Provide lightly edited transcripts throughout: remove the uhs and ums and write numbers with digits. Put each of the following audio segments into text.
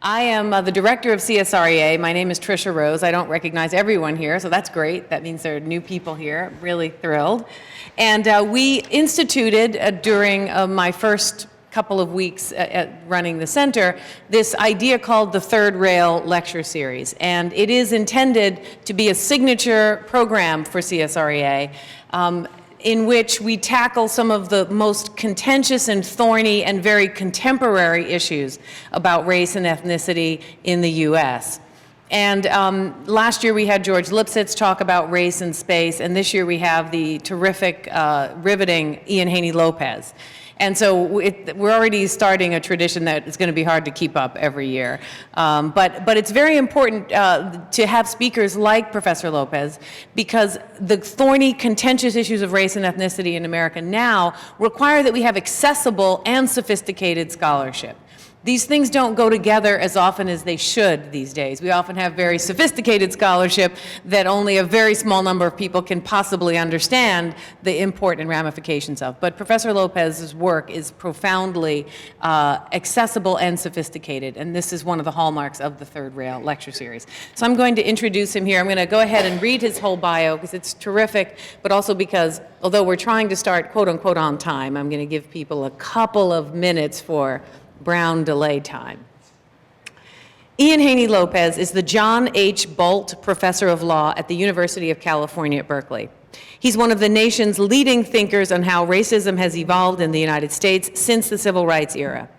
I am the director of CSREA. My name is Tricia Rose. I don't recognize everyone here, so that's great. That means there are new people here. I'm really thrilled. And we instituted during my first couple of weeks at running the center this idea called the Third Rail Lecture Series. And it is intended to be a signature program for CSREA. In which we tackle some of the most contentious and thorny and very contemporary issues about race and ethnicity in the US. And last year we had George Lipsitz talk about race and space, and this year we have the terrific, riveting Ian Haney López. And so we're already starting a tradition that is going to be hard to keep up every year. But it's very important to have speakers like Professor López, because the thorny, contentious issues of race and ethnicity in America now require that we have accessible and sophisticated scholarship. These things don't go together as often as they should these days. We often have very sophisticated scholarship that only a very small number of people can possibly understand the import and ramifications of. But Professor López's work is profoundly accessible and sophisticated, and this is one of the hallmarks of the Third Rail Lecture Series. So I'm going to introduce him here. I'm going to go ahead and read his whole bio because it's terrific, but also because although we're trying to start quote unquote on time, I'm going to give people a couple of minutes for Brown delay time. Ian Haney López is the John H. Bolt Professor of Law at the University of California at Berkeley. He's one of the nation's leading thinkers on how racism has evolved in the United States since the Civil Rights era.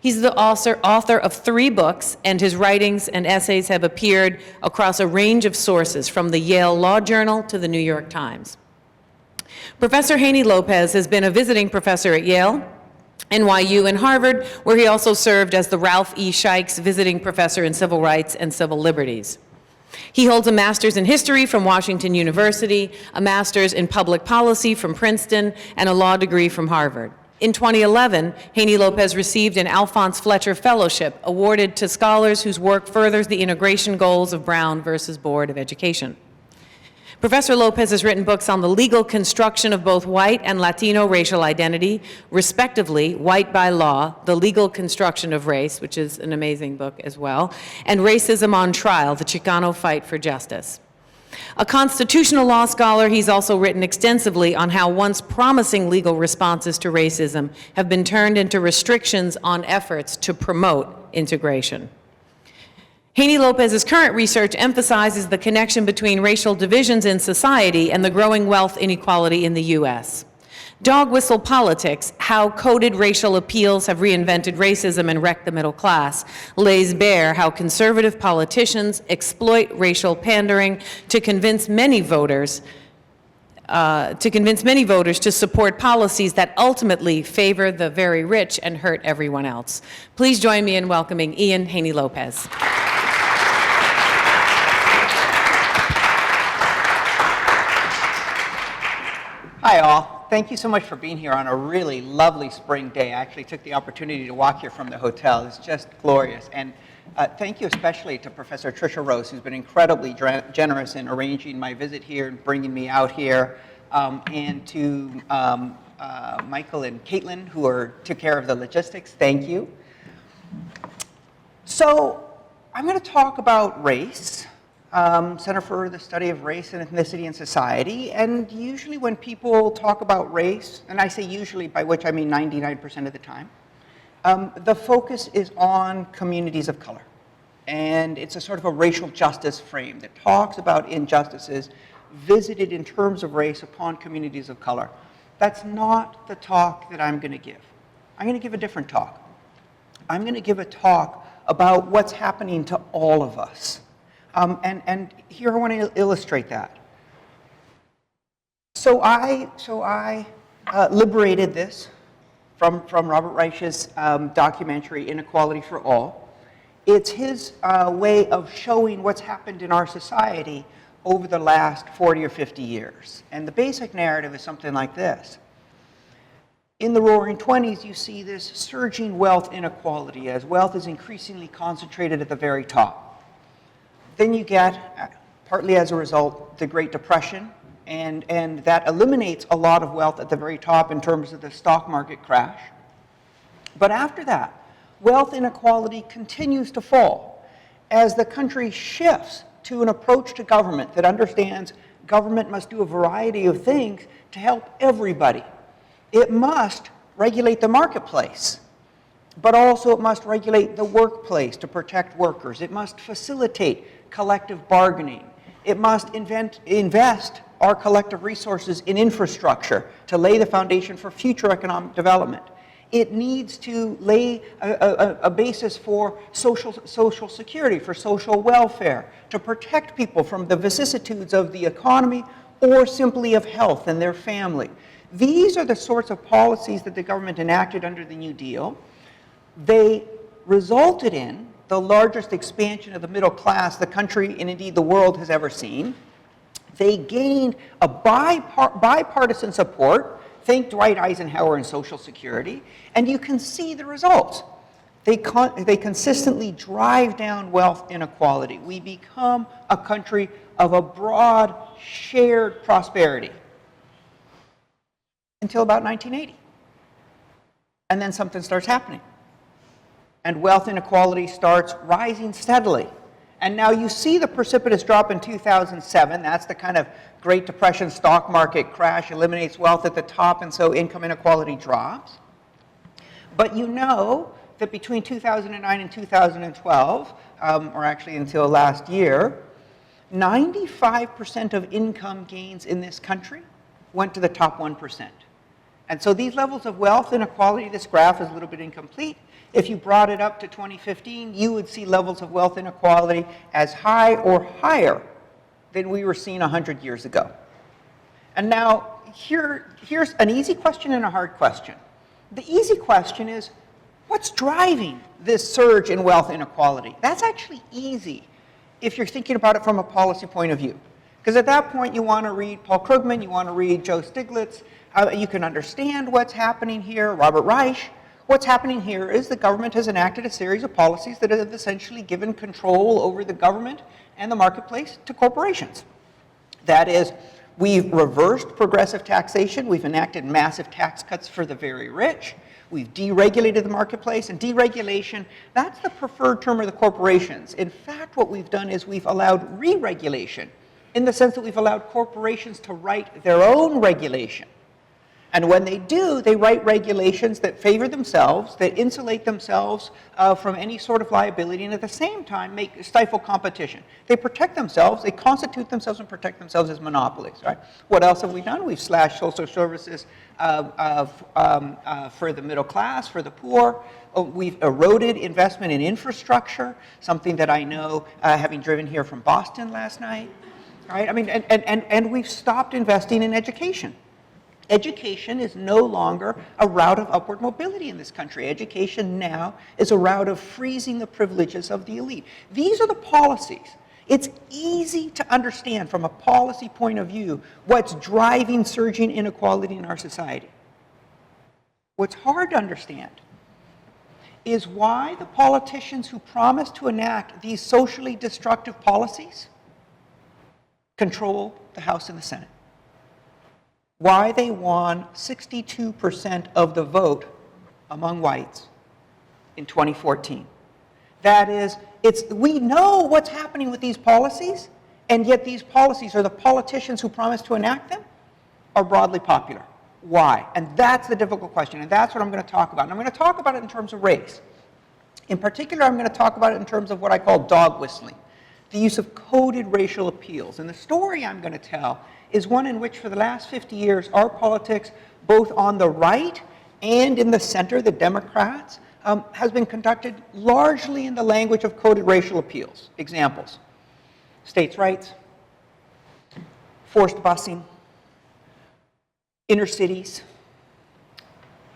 He's the author of 3 books, and his writings and essays have appeared across a range of sources, from the Yale Law Journal to the New York Times. Professor Haney López has been a visiting professor at Yale, NYU, and Harvard, where he also served as the Ralph E. Scheiks Visiting Professor in Civil Rights and Civil Liberties. He holds a master's in history from Washington University, a master's in public policy from Princeton, and a law degree from Harvard. In 2011, Haney López received an Alphonse Fletcher Fellowship awarded to scholars whose work furthers the integration goals of Brown versus Board of Education. Professor López has written books on the legal construction of both white and Latino racial identity, respectively, White by Law, The Legal Construction of Race, which is an amazing book as well, and Racism on Trial, The Chicano Fight for Justice. A constitutional law scholar, he's also written extensively on how once promising legal responses to racism have been turned into restrictions on efforts to promote integration. Haney López's current research emphasizes the connection between racial divisions in society and the growing wealth inequality in the U.S. Dog Whistle Politics, How Coded Racial Appeals Have Reinvented Racism and Wrecked the Middle Class, lays bare how conservative politicians exploit racial pandering to convince many voters to support policies that ultimately favor the very rich and hurt everyone else. Please join me in welcoming Ian Haney López. Hi all, thank you so much for being here on a really lovely spring day. I actually took the opportunity to walk here from the hotel. It's just glorious. And thank you especially to Professor Tricia Rose, who's been incredibly generous in arranging my visit here and bringing me out here, and to Michael and Caitlin, who took care of the logistics. Thank you. So I'm going to talk about race. Center for the Study of Race and Ethnicity in Society, and usually when people talk about race, and I say usually, by which I mean 99% of the time, the focus is on communities of color. And it's a sort of a racial justice frame that talks about injustices visited in terms of race upon communities of color. That's not the talk that I'm going to give. I'm going to give a different talk. I'm going to give a talk about what's happening to all of us. And here I want to illustrate that. So I liberated this from Robert Reich's documentary, Inequality for All. It's his way of showing what's happened in our society over the last 40 or 50 years. And the basic narrative is something like this. In the Roaring '20s, you see this surging wealth inequality as wealth is increasingly concentrated at the very top. Then you get, partly as a result, the Great Depression, and that eliminates a lot of wealth at the very top in terms of the stock market crash. But after that, wealth inequality continues to fall as the country shifts to an approach to government that understands government must do a variety of things to help everybody. It must regulate the marketplace, but also it must regulate the workplace to protect workers. It must facilitate collective bargaining. It must invest our collective resources in infrastructure to lay the foundation for future economic development. It needs to lay a basis for social security, for social welfare, to protect people from the vicissitudes of the economy or simply of health and their family. These are the sorts of policies that the government enacted under the New Deal. They resulted in the largest expansion of the middle class the country and indeed the world has ever seen. They gained a bipartisan support. Think Dwight Eisenhower and Social Security, and you can see the results. They consistently drive down wealth inequality. We become a country of a broad, shared prosperity until about 1980. And then something starts happening. And wealth inequality starts rising steadily. And now you see the precipitous drop in 2007. That's the kind of Great Depression stock market crash, eliminates wealth at the top, and so income inequality drops. But you know that between 2009 and 2012, or actually until last year, 95% of income gains in this country went to the top 1%. And so these levels of wealth inequality, this graph is a little bit incomplete. If you brought it up to 2015, you would see levels of wealth inequality as high or higher than we were seeing 100 years ago. And now, here's an easy question and a hard question. The easy question is, what's driving this surge in wealth inequality? That's actually easy if you're thinking about it from a policy point of view. Because at that point, you want to read Paul Krugman, you want to read Joe Stiglitz, you can understand what's happening here, Robert Reich. What's happening here is the government has enacted a series of policies that have essentially given control over the government and the marketplace to corporations. That is, we've reversed progressive taxation, we've enacted massive tax cuts for the very rich, we've deregulated the marketplace, and deregulation, that's the preferred term of the corporations. In fact, what we've done is we've allowed re-regulation, in the sense that we've allowed corporations to write their own regulation. And when they do, they write regulations that favor themselves, that insulate themselves from any sort of liability, and at the same time stifle competition. They protect themselves, they constitute themselves and protect themselves as monopolies. Right? What else have we done? We've slashed social services for the middle class, for the poor. We've eroded investment in infrastructure, something that I know having driven here from Boston last night. Right? I mean, and we've stopped investing in education. Education is no longer a route of upward mobility in this country. Education now is a route of freezing the privileges of the elite. These are the policies. It's easy to understand from a policy point of view what's driving surging inequality in our society. What's hard to understand is why the politicians who promise to enact these socially destructive policies control the House and the Senate. Why they won 62% of the vote among whites in 2014. That is, we know what's happening with these policies, and yet these policies, or the politicians who promise to enact them, are broadly popular. Why? And that's the difficult question, and that's what I'm going to talk about. And I'm going to talk about it in terms of race. In particular, I'm going to talk about it in terms of what I call dog whistling, the use of coded racial appeals. And the story I'm going to tell is one in which for the last 50 years, our politics, both on the right and in the center, the Democrats, has been conducted largely in the language of coded racial appeals. Examples: states' rights, forced busing, inner cities,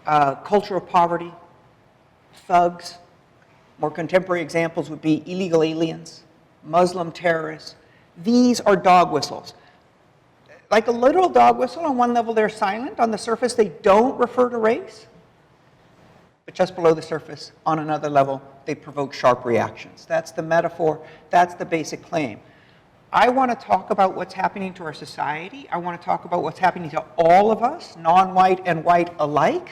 culture of poverty, thugs. More contemporary examples would be illegal aliens, Muslim terrorists. These are dog whistles. Like a literal dog whistle, on one level they're silent. On the surface, they don't refer to race. But just below the surface, on another level, they provoke sharp reactions. That's the metaphor. That's the basic claim. I want to talk about what's happening to our society. I want to talk about what's happening to all of us, non-white and white alike.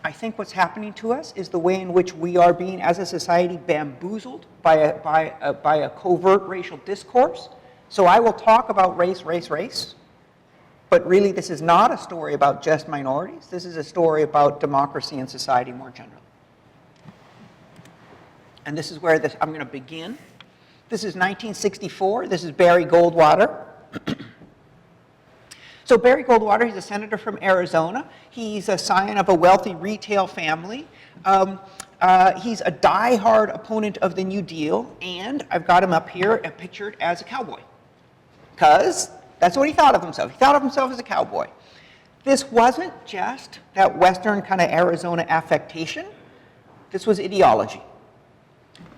I think what's happening to us is the way in which we are being, as a society, bamboozled by a covert racial discourse. So I will talk about race, but really this is not a story about just minorities. This is a story about democracy and society more generally. And this is where I'm going to begin. This is 1964. This is Barry Goldwater. So Barry Goldwater, he's a senator from Arizona. He's a scion of a wealthy retail family. He's a die-hard opponent of the New Deal, and I've got him up here pictured as a cowboy, because that's what he thought of himself. He thought of himself as a cowboy. This wasn't just that Western kind of Arizona affectation. This was ideology.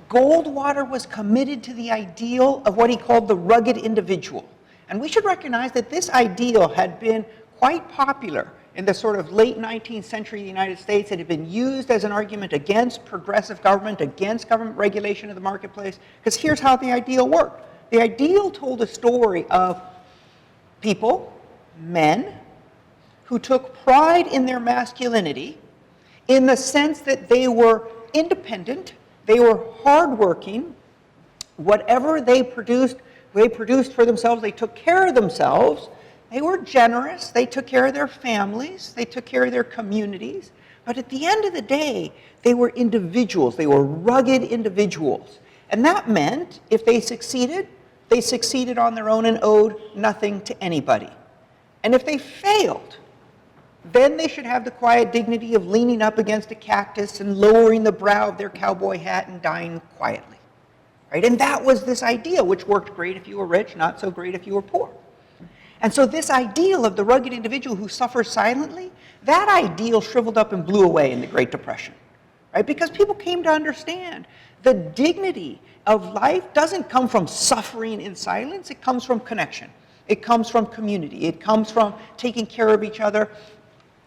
Goldwater was committed to the ideal of what he called the rugged individual. And we should recognize that this ideal had been quite popular in the sort of late 19th century United States. It had been used as an argument against progressive government, against government regulation of the marketplace, because here's how the ideal worked. The ideal told a story of people, men, who took pride in their masculinity in the sense that they were independent, they were hardworking, whatever they produced for themselves, they took care of themselves, they were generous, they took care of their families, they took care of their communities, but at the end of the day, they were individuals, they were rugged individuals. And that meant, if they succeeded on their own and owed nothing to anybody. And if they failed, then they should have the quiet dignity of leaning up against a cactus and lowering the brow of their cowboy hat and dying quietly. Right? And that was this ideal, which worked great if you were rich, not so great if you were poor. And so this ideal of the rugged individual who suffers silently, that ideal shriveled up and blew away in the Great Depression. Right? Because people came to understand the dignity of life doesn't come from suffering in silence, it comes from connection. It comes from community. It comes from taking care of each other.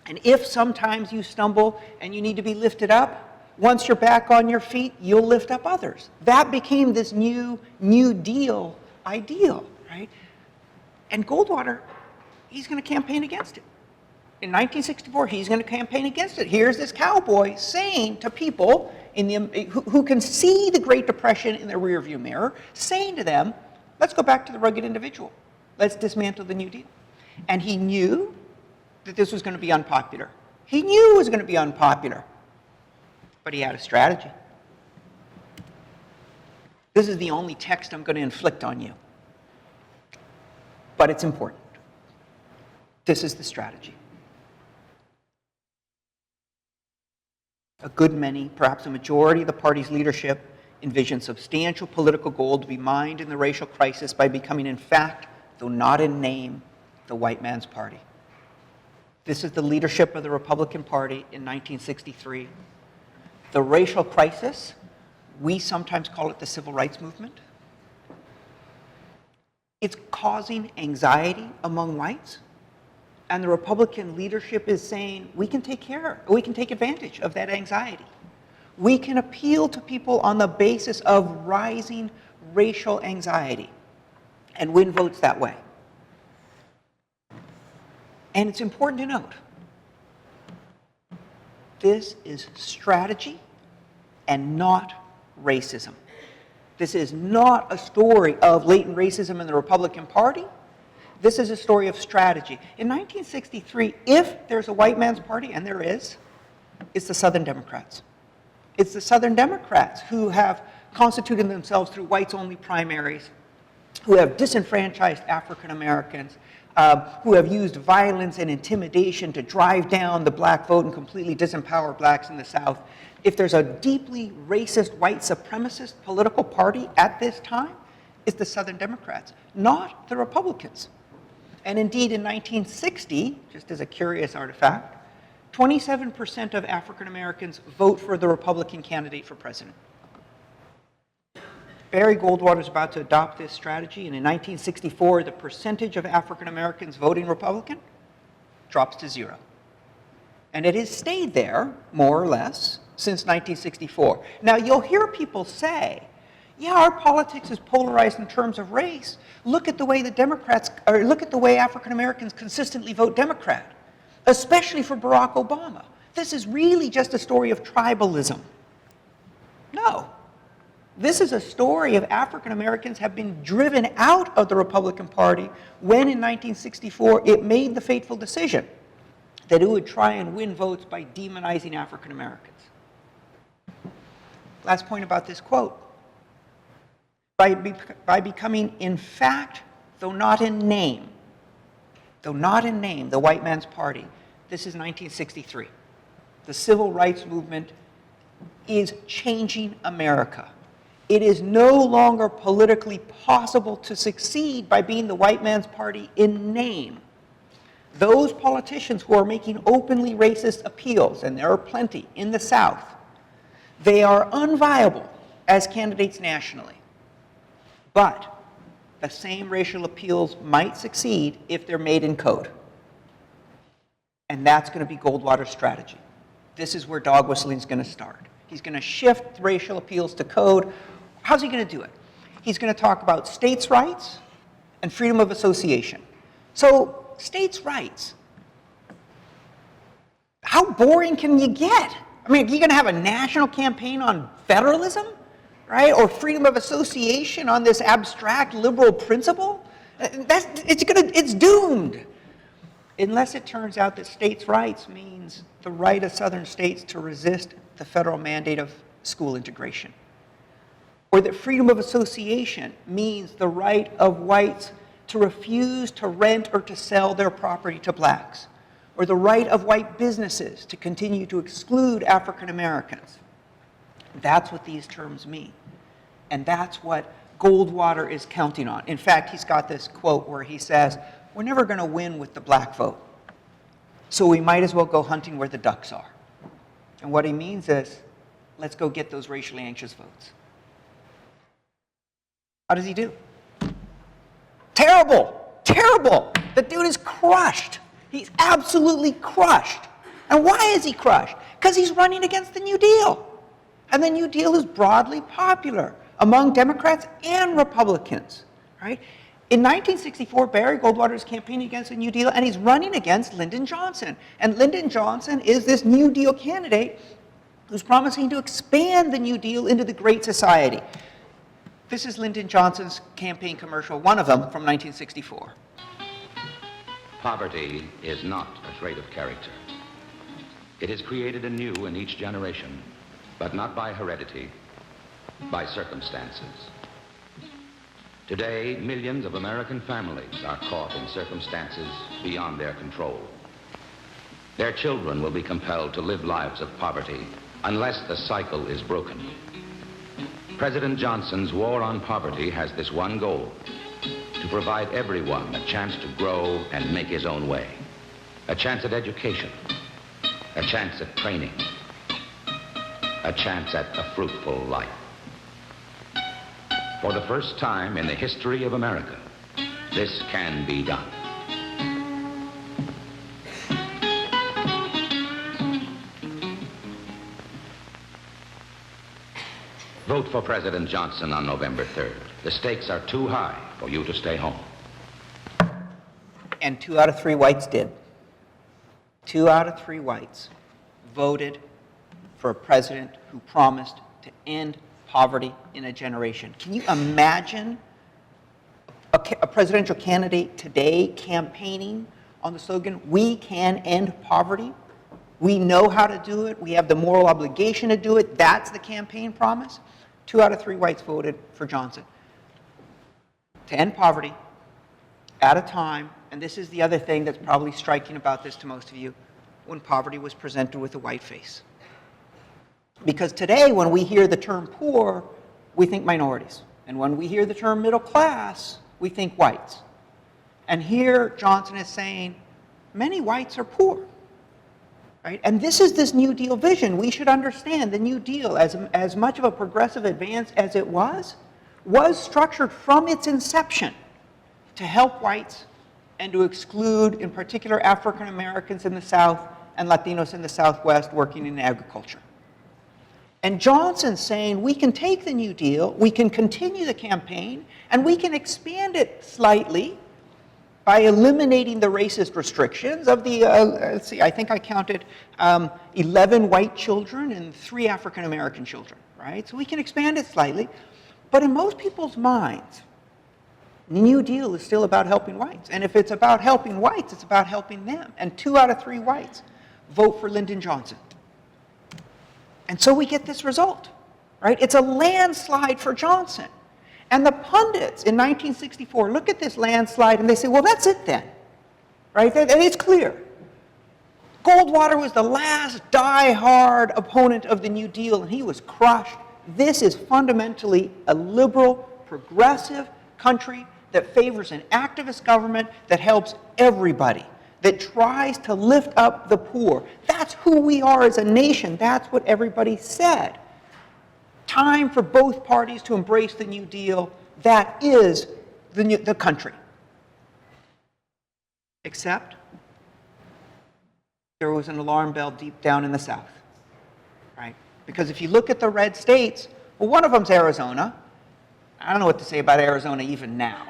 And if sometimes you stumble and you need to be lifted up, once you're back on your feet, you'll lift up others. That became this New Deal ideal, right? And Goldwater, he's going to campaign against it. In 1964, he's going to campaign against it. Here's this cowboy saying to people who can see the Great Depression in their rearview mirror, saying to them, let's go back to the rugged individual. Let's dismantle the New Deal. And he knew that this was going to be unpopular. He knew it was going to be unpopular. But he had a strategy. This is the only text I'm going to inflict on you. But it's important. This is the strategy. A good many, perhaps a majority of the party's leadership envisioned substantial political gold to be mined in the racial crisis by becoming, in fact, though not in name, the white man's party. This is the leadership of the Republican Party in 1963. The racial crisis, we sometimes call it the civil rights movement. It's causing anxiety among whites. And the Republican leadership is saying, we can take advantage of that anxiety. We can appeal to people on the basis of rising racial anxiety and win votes that way. And it's important to note, this is strategy and not racism. This is not a story of latent racism in the Republican Party. This is a story of strategy. In 1963, if there's a white man's party, and there is, it's the Southern Democrats. It's the Southern Democrats who have constituted themselves through whites-only primaries, who have disenfranchised African Americans, who have used violence and intimidation to drive down the black vote and completely disempower blacks in the South. If there's a deeply racist, white supremacist political party at this time, it's the Southern Democrats, not the Republicans. And indeed, in 1960, just as a curious artifact, 27% of African Americans vote for the Republican candidate for president. Barry Goldwater is about to adopt this strategy, and in 1964, the percentage of African Americans voting Republican drops to 0. And it has stayed there, more or less, since 1964. Now, you'll hear people say, yeah, our politics is polarized in terms of race. Look at the way look at the way African Americans consistently vote Democrat, especially for Barack Obama. this is really just a story of tribalism. No. This is a story of African Americans have been driven out of the Republican Party when in 1964 it made the fateful decision that it would try and win votes by demonizing African Americans. Last point about this quote. By becoming in fact, though not in name, the white man's party, this is 1963. The civil rights movement is changing America. It is no longer politically possible to succeed by being the white man's party in name. Those politicians who are making openly racist appeals, and there are plenty in the South, they are unviable as candidates nationally. But the same racial appeals might succeed if they're made in code. And that's going to be Goldwater's strategy. This is where dog whistling is going to start. He's going to shift racial appeals to code. How's he going to do it? He's going to talk about states' rights and freedom of association. So, states' rights. How boring can you get? I mean, are you going to have a national campaign on federalism, right? Or freedom of association on this abstract liberal principle? It's doomed. Unless it turns out that states' rights means the right of southern states to resist the federal mandate of school integration. Or that freedom of association means the right of whites to refuse to rent or to sell their property to blacks. Or the right of white businesses to continue to exclude African Americans. That's what these terms mean. And that's what Goldwater is counting on. In fact, he's got this quote where he says, we're never going to win with the black vote, so we might as well go hunting where the ducks are. And what he means is, let's go get those racially anxious votes. How does he do? Terrible, terrible. The dude is crushed. He's absolutely crushed. And why is he crushed? Because he's running against the New Deal. And the New Deal is broadly popular among Democrats and Republicans, right? In 1964, Barry Goldwater is campaigning against the New Deal, and he's running against Lyndon Johnson. And Lyndon Johnson is this New Deal candidate who's promising to expand the New Deal into the Great Society. This is Lyndon Johnson's campaign commercial, one of them from 1964. Poverty is not a trait of character. It is created anew in each generation, but not by heredity, by circumstances. Today, millions of American families are caught in circumstances beyond their control. Their children will be compelled to live lives of poverty unless the cycle is broken. President Johnson's war on poverty has this one goal: to provide everyone a chance to grow and make his own way, a chance at education, a chance at training, a chance at a fruitful life. For the first time in the history of America, this can be done. Vote for President Johnson on November 3rd. The stakes are too high for you to stay home. And 2 out of 3 whites did. 2 out of 3 whites voted for a president who promised to end poverty in a generation. Can you imagine a presidential candidate today campaigning on the slogan, "We can end poverty"? We know how to do it. We have the moral obligation to do it. That's the campaign promise. 2 out of 3 whites voted for Johnson. To end poverty at a time, and this is the other thing that's probably striking about this to most of you, when poverty was presented with a white face. Because today, when we hear the term poor, we think minorities. And when we hear the term middle class, we think whites. And here, Johnson is saying, many whites are poor. Right? And this is this New Deal vision. We should understand the New Deal, as much of a progressive advance as it was structured from its inception to help whites and to exclude, in particular, African Americans in the South and Latinos in the Southwest working in agriculture. And Johnson's saying we can take the New Deal, we can continue the campaign, and we can expand it slightly by eliminating the racist restrictions of the, let's see, I think I counted 11 white children and 3 African-American children, right? So we can expand it slightly. But in most people's minds, the New Deal is still about helping whites. And if it's about helping whites, it's about helping them. And 2 out of 3 whites vote for Lyndon Johnson. And so we get this result, right? It's a landslide for Johnson. And the pundits in 1964 look at this landslide and they say, well, that's it then, right? And it's clear. Goldwater was the last die-hard opponent of the New Deal, and he was crushed. This is fundamentally a liberal, progressive country that favors an activist government that helps everybody, that tries to lift up the poor. That's who we are as a nation. That's what everybody said. Time for both parties to embrace the New Deal. That is the country. Except there was an alarm bell deep down in the South, right? Because if you look at the red states, well, one of them's Arizona. I don't know what to say about Arizona even now.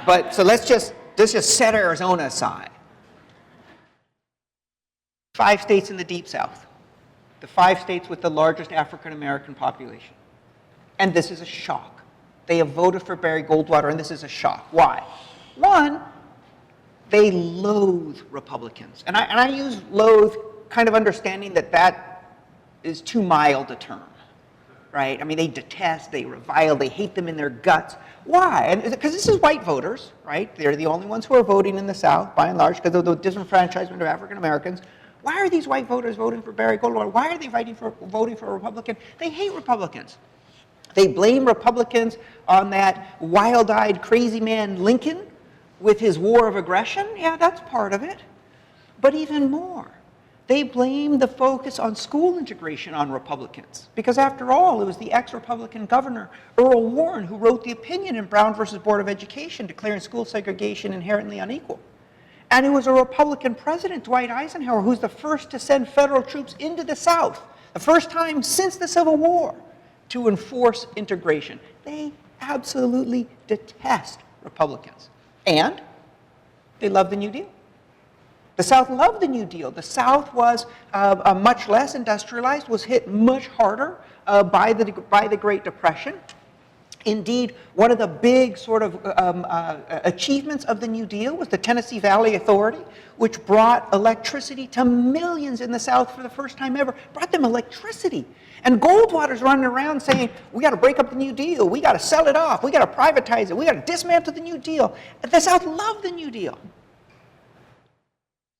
But so let's just set Arizona aside. 5 states in the Deep South. The 5 states with the largest African-American population. And this is a shock. They have voted for Barry Goldwater, and this is a shock. Why? One, they loathe Republicans. And I use loathe kind of understanding that that is too mild a term, right? I mean, they detest, they revile, they hate them in their guts. Why? Because this is white voters, right? They're the only ones who are voting in the South, by and large, because of the disenfranchisement of African-Americans. Why are these white voters voting for Barry Goldwater? Why are they voting for a Republican? They hate Republicans. They blame Republicans on that wild-eyed, crazy man Lincoln with his war of aggression. Yeah, that's part of it. But even more, they blame the focus on school integration on Republicans. Because after all, it was the ex-Republican governor, Earl Warren, who wrote the opinion in Brown versus Board of Education declaring school segregation inherently unequal. And it was a Republican president, Dwight Eisenhower, who's the first to send federal troops into the South, the first time since the Civil War, to enforce integration. They absolutely detest Republicans. And they love the New Deal. The South loved the New Deal. The South was much less industrialized, was hit much harder by the Great Depression. Indeed, one of the big sort of achievements of the New Deal was the Tennessee Valley Authority, which brought electricity to millions in the South for the first time ever, brought them electricity. And Goldwater's running around saying, we got to break up the New Deal, we got to sell it off, we got to privatize it, we got to dismantle the New Deal. The South loved the New Deal.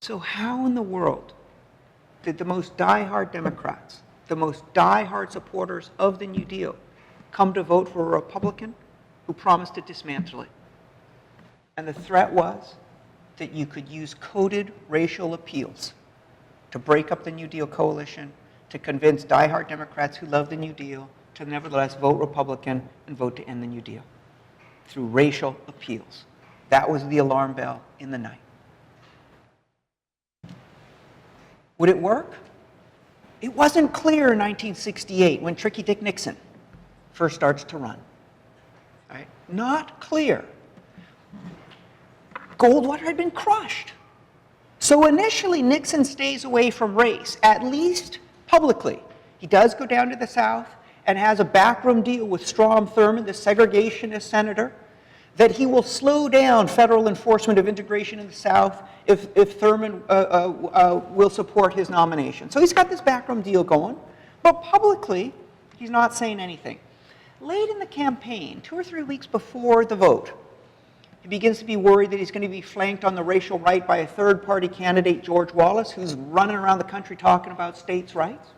So how in the world did the most diehard Democrats, the most diehard supporters of the New Deal, come to vote for a Republican who promised to dismantle it? And the threat was that you could use coded racial appeals to break up the New Deal coalition, to convince diehard Democrats who love the New Deal to nevertheless vote Republican and vote to end the New Deal through racial appeals. That was the alarm bell in the night. Would it work? It wasn't clear in 1968 when Tricky Dick Nixon first starts to run. Right? Not clear. Goldwater had been crushed. So initially, Nixon stays away from race, at least publicly. He does go down to the South and has a backroom deal with Strom Thurmond, the segregationist senator, that he will slow down federal enforcement of integration in the South if Thurmond will support his nomination. So he's got this backroom deal going, but publicly, he's not saying anything. Late in the campaign, 2 or 3 weeks before the vote, he begins to be worried that he's going to be flanked on the racial right by a third-party candidate, George Wallace, who's running around the country talking about states' rights.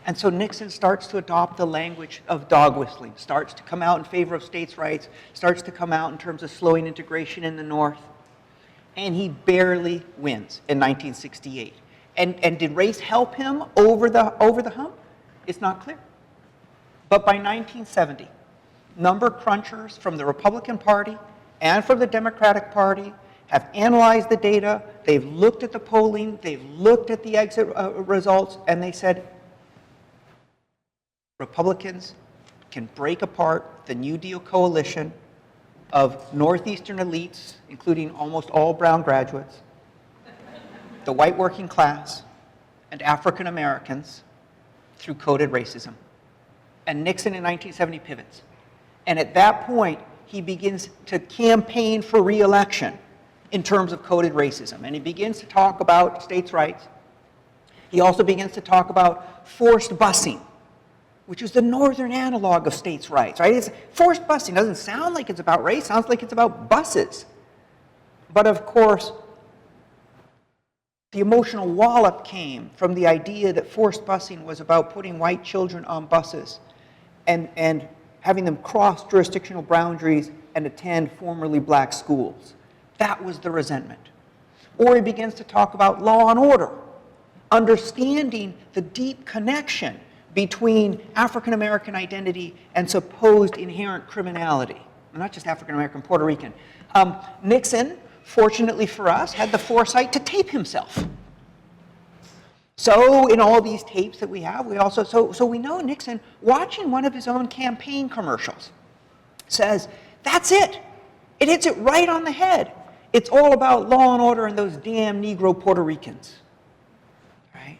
And so Nixon starts to adopt the language of dog whistling, starts to come out in favor of states' rights, starts to come out in terms of slowing integration in the North. And he barely wins in 1968. And did race help him over the hump? It's not clear. But by 1970, number crunchers from the Republican Party and from the Democratic Party have analyzed the data, they've looked at the polling, they've looked at the exit results, and they said, Republicans can break apart the New Deal coalition of Northeastern elites, including almost all brown graduates, the white working class, and African Americans through coded racism. And Nixon in 1970 pivots. And at that point, he begins to campaign for re-election in terms of coded racism. And he begins to talk about states' rights. He also begins to talk about forced busing, which is the northern analog of states' rights, right? It's forced busing. Doesn't sound like it's about race, sounds like it's about buses. But of course, the emotional wallop came from the idea that forced busing was about putting white children on buses and having them cross jurisdictional boundaries and attend formerly black schools. That was the resentment. Or he begins to talk about law and order, understanding the deep connection between African American identity and supposed inherent criminality. Not just African American, Puerto Rican. Nixon, fortunately for us, had the foresight to tape himself. So in all these tapes that we have, we also, so we know Nixon, watching one of his own campaign commercials, says, that's it. It hits it right on the head. It's all about law and order and those damn Negro Puerto Ricans. Right?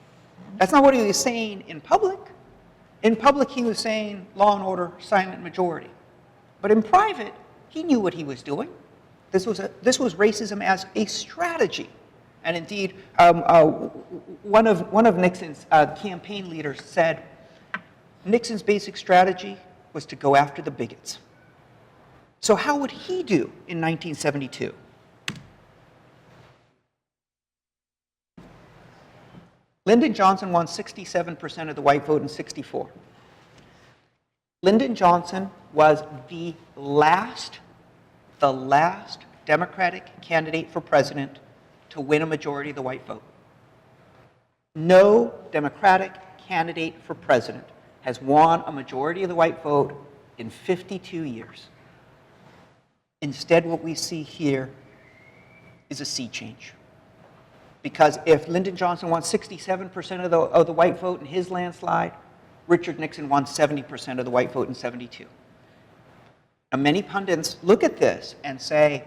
That's not what he was saying in public. In public, he was saying law and order, silent majority. But in private, he knew what he was doing. This was racism as a strategy. And indeed, one of Nixon's campaign leaders said, Nixon's basic strategy was to go after the bigots. So how would he do in 1972? Lyndon Johnson won 67% of the white vote in '64. Lyndon Johnson was the last Democratic candidate for president to win a majority of the white vote. No Democratic candidate for president has won a majority of the white vote in 52 years. Instead, what we see here is a sea change. Because if Lyndon Johnson won 67% of the white vote in his landslide, Richard Nixon won 70% of the white vote in '72. Now, many pundits look at this and say,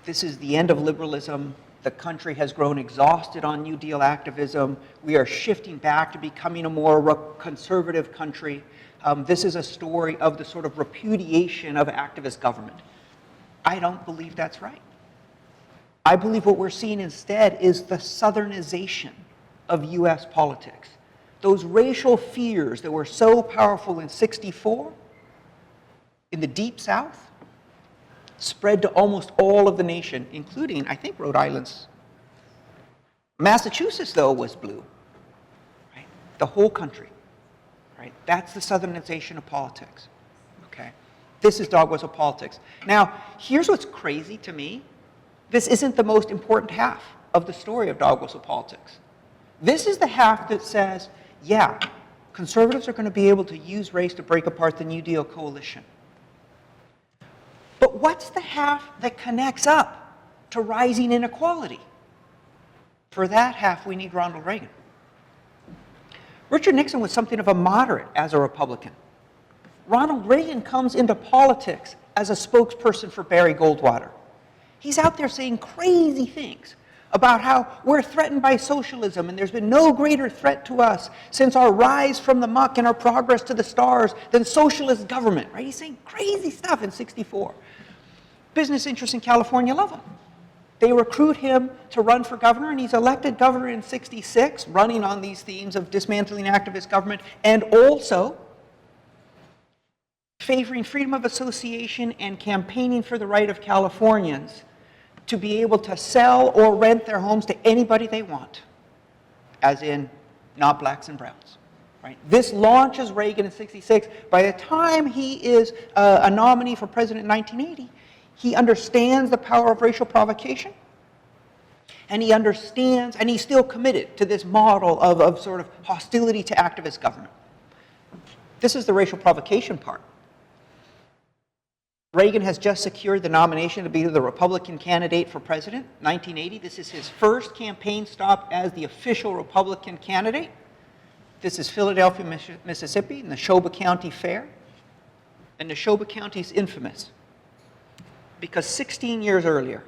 this is the end of liberalism. The country has grown exhausted on New Deal activism. We are shifting back to becoming a more conservative country. This is a story of the sort of repudiation of activist government. I don't believe that's right. I believe what we're seeing instead is the southernization of US politics. Those racial fears that were so powerful in '64, in the Deep South, spread to almost all of the nation, including, I think, Rhode Island's. Massachusetts, though, was blue. Right? The whole country. Right? That's the southernization of politics. Okay? This is dogwas of politics. Now, here's what's crazy to me. This isn't the most important half of the story of dogwas of politics. This is the half that says, yeah, conservatives are going to be able to use race to break apart the New Deal coalition. But what's the half that connects up to rising inequality? For that half, we need Ronald Reagan. Richard Nixon was something of a moderate as a Republican. Ronald Reagan comes into politics as a spokesperson for Barry Goldwater. He's out there saying crazy things about how we're threatened by socialism and there's been no greater threat to us since our rise from the muck and our progress to the stars than socialist government, right? He's saying crazy stuff in '64. Business interests in California love him. They recruit him to run for governor, and he's elected governor in '66, running on these themes of dismantling activist government and also favoring freedom of association and campaigning for the right of Californians to be able to sell or rent their homes to anybody they want, as in not blacks and browns. Right? This launches Reagan in '66. By the time he is a nominee for president in 1980, he understands the power of racial provocation, and he understands, and he's still committed to this model of sort of hostility to activist government. This is the racial provocation part. Reagan has just secured the nomination to be the Republican candidate for president, 1980. This is his first campaign stop as the official Republican candidate. This is Philadelphia, Mississippi, in the Neshoba County Fair. And Neshoba County is infamous because 16 years earlier,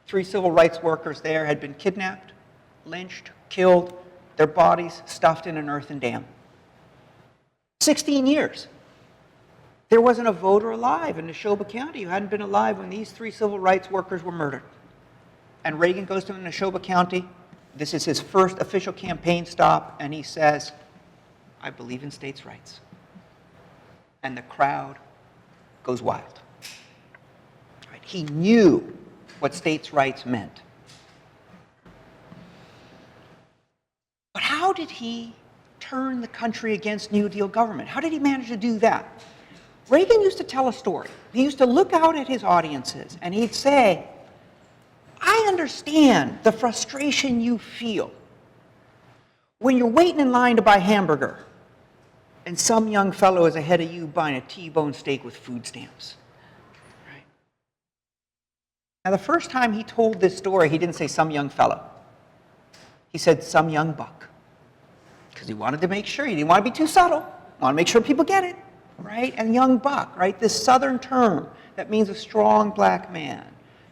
3 civil rights workers there had been kidnapped, lynched, killed, their bodies stuffed in an earthen dam. 16 years. There wasn't a voter alive in Neshoba County who hadn't been alive when these 3 civil rights workers were murdered. And Reagan goes to Neshoba County. This is his first official campaign stop, and he says, I believe in states' rights. And the crowd goes wild. Right? He knew what states' rights meant. But how did he turn the country against New Deal government? How did he manage to do that? Reagan used to tell a story. He used to look out at his audiences and he'd say, I understand the frustration you feel when you're waiting in line to buy a hamburger and some young fellow is ahead of you buying a T-bone steak with food stamps. Right? Now, the first time he told this story, he didn't say some young fellow. He said some young buck, because he wanted to make sure, he didn't want to be too subtle, he wanted to make sure people get it, right? And young buck, right? This Southern term that means a strong black man,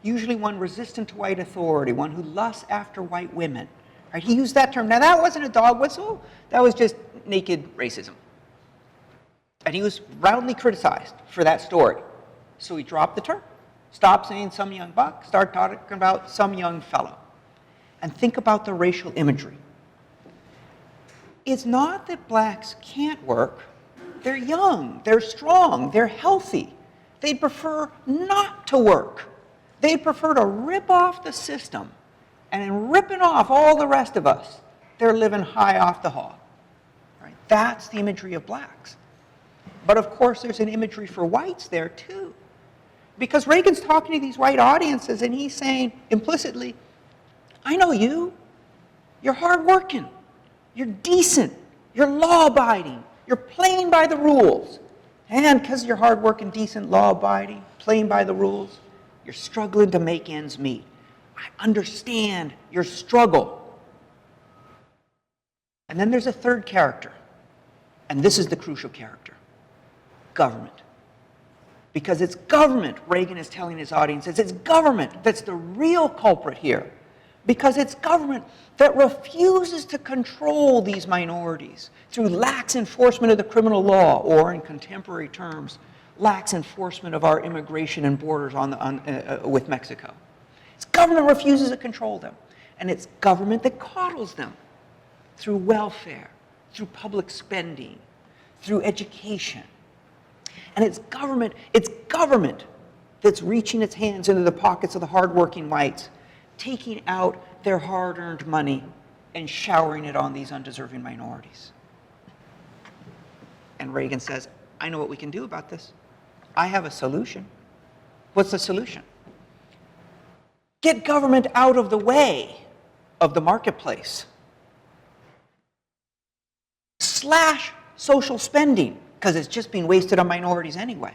usually one resistant to white authority, one who lusts after white women, right? He used that term. Now, that wasn't a dog whistle, that was just naked racism. And he was roundly criticized for that story. So he dropped the term, stopped saying some young buck, started talking about some young fellow. And think about the racial imagery. It's not that blacks can't work. They're young, they're strong, they're healthy. They'd prefer not to work. They'd prefer to rip off the system. And in ripping off all the rest of us, they're living high off the hog. Right? That's the imagery of blacks. But of course, there's an imagery for whites there too. Because Reagan's talking to these white audiences and he's saying implicitly, I know you. You're hardworking. You're decent. You're law-abiding. You're playing by the rules. And because you're hardworking, decent, law-abiding, playing by the rules, you're struggling to make ends meet. I understand your struggle. And then there's a third character. And this is the crucial character. Government. Because it's government, Reagan is telling his audiences, it's government that's the real culprit here. Because it's government that refuses to control these minorities through lax enforcement of the criminal law, or in contemporary terms, lax enforcement of our immigration and borders with Mexico. It's government refuses to control them. And it's government that coddles them through welfare, through public spending, through education. And it's government that's reaching its hands into the pockets of the hardworking whites, taking out their hard-earned money and showering it on these undeserving minorities. And Reagan says, I know what we can do about this. I have a solution. What's the solution? Get government out of the way of the marketplace. Slash social spending, because it's just being wasted on minorities anyway.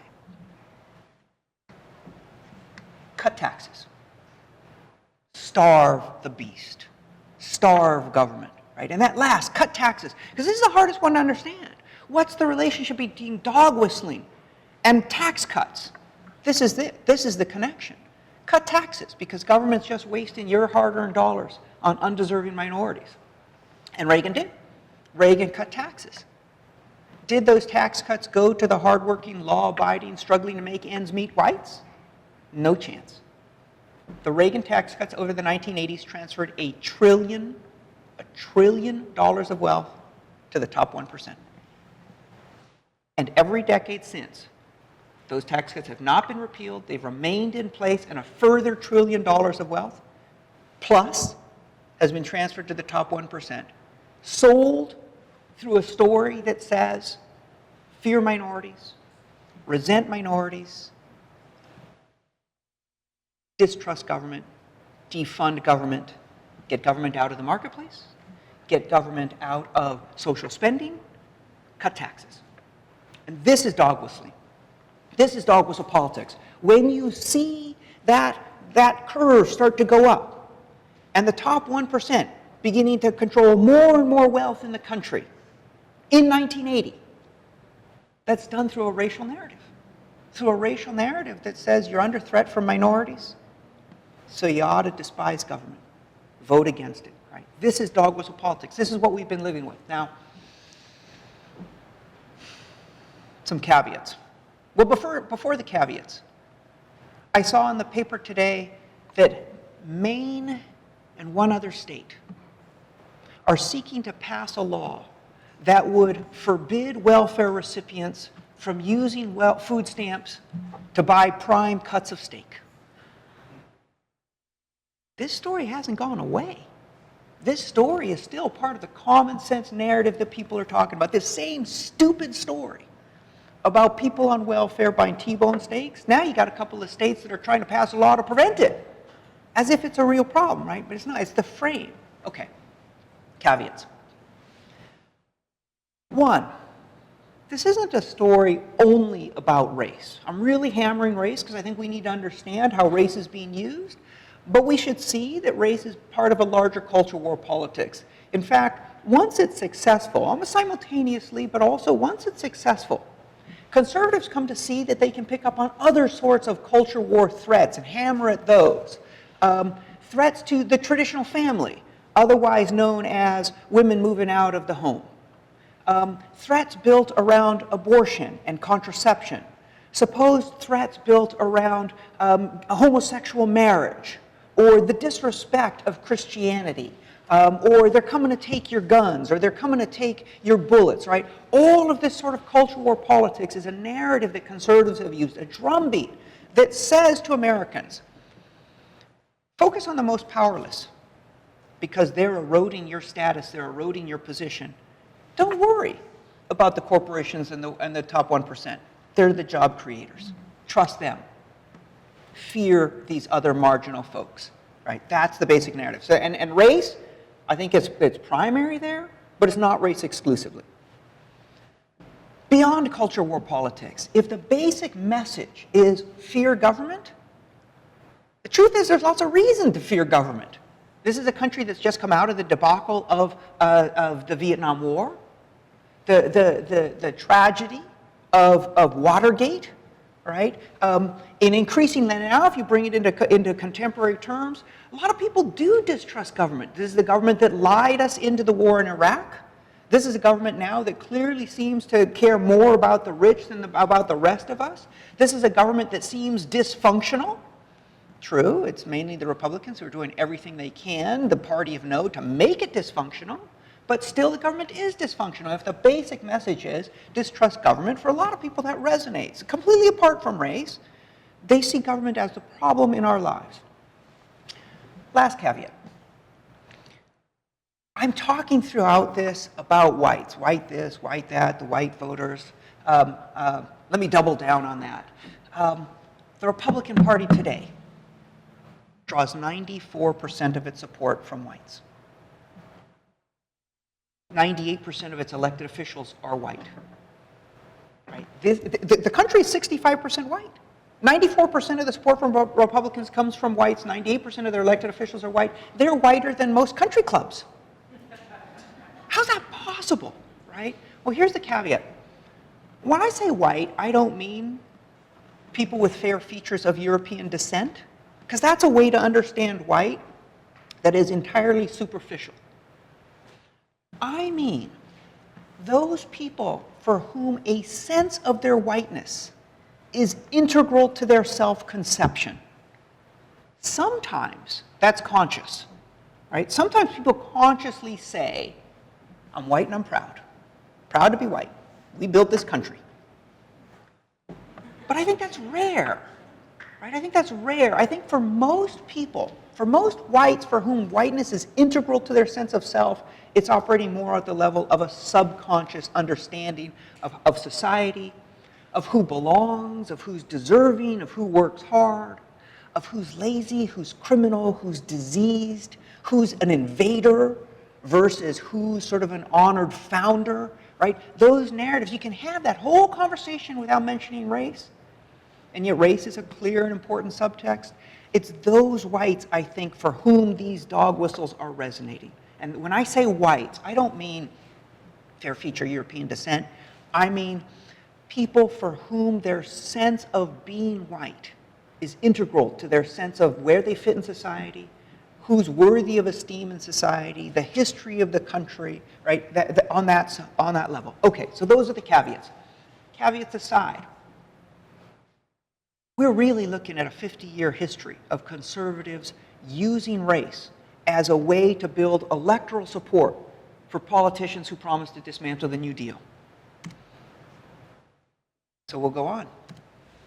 Cut taxes. Starve the beast. Starve government, right? And that last, cut taxes, because this is the hardest one to understand. What's the relationship between dog whistling and tax cuts? This is the connection. Cut taxes, because government's just wasting your hard-earned dollars on undeserving minorities. And Reagan did. Reagan cut taxes. Did those tax cuts go to the hardworking, law-abiding, struggling to make ends meet whites? No chance. The Reagan tax cuts over the 1980s transferred $1 trillion of wealth to the top 1%. And every decade since, those tax cuts have not been repealed. They've remained in place, and a further $1 trillion of wealth, plus, has been transferred to the top 1%. Sold through a story that says, fear minorities, resent minorities, distrust government, defund government, get government out of the marketplace, get government out of social spending, cut taxes. And this is dog whistling. This is dog whistle politics. When you see that curve start to go up and the top 1% beginning to control more and more wealth in the country in 1980, that's done through a racial narrative. through a racial narrative that says you're under threat from minorities, so you ought to despise government, vote against it, right? This is dog whistle politics. This is what we've been living with. Now, some caveats. Well, before the caveats, I saw in the paper today that Maine and one other state are seeking to pass a law that would forbid welfare recipients from using food stamps to buy prime cuts of steak. This story hasn't gone away. This story is still part of the common sense narrative that people are talking about. This same stupid story about people on welfare buying T-bone steaks. Now you got a couple of states that are trying to pass a law to prevent it, as if it's a real problem, right? But it's not, it's the frame. Okay, caveats. One, this isn't a story only about race. I'm really hammering race because I think we need to understand how race is being used, but we should see that race is part of a larger culture war politics. In fact, once it's successful, almost simultaneously, but also once it's successful, conservatives come to see that they can pick up on other sorts of culture war threats and hammer at those. Threats to the traditional family, otherwise known as women moving out of the home. Threats built around abortion and contraception. Supposed threats built around homosexual marriage, or the disrespect of Christianity, or they're coming to take your guns, or they're coming to take your bullets, right? All of this sort of culture war politics is a narrative that conservatives have used, a drumbeat that says to Americans, focus on the most powerless, because they're eroding your status, they're eroding your position. Don't worry about the corporations and the top 1%. They're the job creators. Trust them. Fear these other marginal folks, right? That's the basic narrative. So, and race, I think it's primary there, but it's not race exclusively. Beyond culture war politics, if the basic message is fear government, the truth is there's lots of reason to fear government. This is a country that's just come out of the debacle of the Vietnam War, the tragedy of Watergate, right? In increasing now, if you bring it into contemporary terms, a lot of people do distrust government. This is the government that lied us into the war in Iraq. This is a government now that clearly seems to care more about the rich than about the rest of us. This is a government that seems dysfunctional. True, it's mainly the Republicans who are doing everything they can, the party of no, to make it dysfunctional, but still the government is dysfunctional. If the basic message is distrust government, for a lot of people that resonates. Completely apart from race, they see government as the problem in our lives. Last caveat. I'm talking throughout this about whites, white this, white that, the white voters. Let me double down on that. The Republican Party today draws 94% of its support from whites. 98% of its elected officials are white. Right? The country is 65% white. 94% of the support from Republicans comes from whites. 98% of their elected officials are white. They're whiter than most country clubs. How's that possible, right? Well, here's the caveat. When I say white, I don't mean people with fair features of European descent, because that's a way to understand white that is entirely superficial. I mean those people for whom a sense of their whiteness is integral to their self-conception. Sometimes that's conscious, right? Sometimes people consciously say, I'm white and I'm proud. Proud to be white. We built this country. But I think that's rare, right? I think that's rare. I think for most people, for most whites for whom whiteness is integral to their sense of self, it's operating more at the level of a subconscious understanding of society, of who belongs, of who's deserving, of who works hard, of who's lazy, who's criminal, who's diseased, who's an invader versus who's sort of an honored founder, right? Those narratives, you can have that whole conversation without mentioning race, and yet race is a clear and important subtext. It's those whites, I think, for whom these dog whistles are resonating. And when I say whites, I don't mean fair feature European descent. I mean people for whom their sense of being white is integral to their sense of where they fit in society, who's worthy of esteem in society, the history of the country, right, on that level. Okay, so those are the caveats. Caveats aside, we're really looking at a 50-year history of conservatives using race as a way to build electoral support for politicians who promise to dismantle the New Deal. So we'll go on.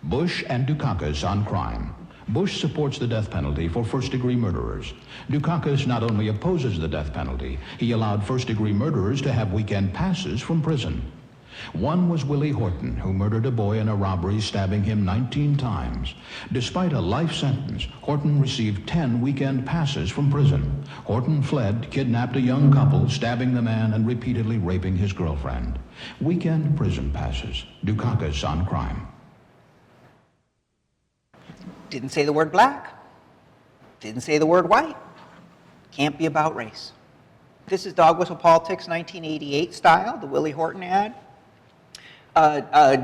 Bush and Dukakis on crime. Bush supports the death penalty for first-degree murderers. Dukakis not only opposes the death penalty, he allowed first-degree murderers to have weekend passes from prison. One was Willie Horton, who murdered a boy in a robbery, stabbing him 19 times. Despite a life sentence, Horton received 10 weekend passes from prison. Horton fled, kidnapped a young couple, stabbing the man and repeatedly raping his girlfriend. Weekend prison passes. Dukakis on crime. Didn't say the word black. Didn't say the word white. Can't be about race. This is Dog Whistle Politics 1988 style, the Willie Horton ad.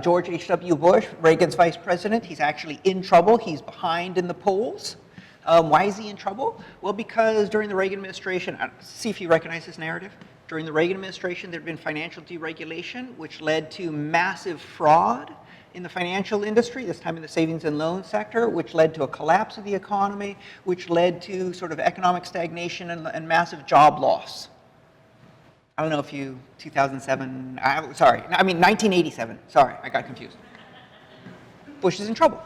George H.W. Bush, Reagan's vice president, he's actually in trouble. He's behind in the polls. Why is he in trouble? Well, because during the Reagan administration, see if you recognize this narrative. During the Reagan administration, there had been financial deregulation, which led to massive fraud in the financial industry, this time in the savings and loan sector, which led to a collapse of the economy, which led to sort of economic stagnation and massive job loss. I don't know if you, 2007, sorry, I mean 1987, sorry, I got confused. Bush is in trouble.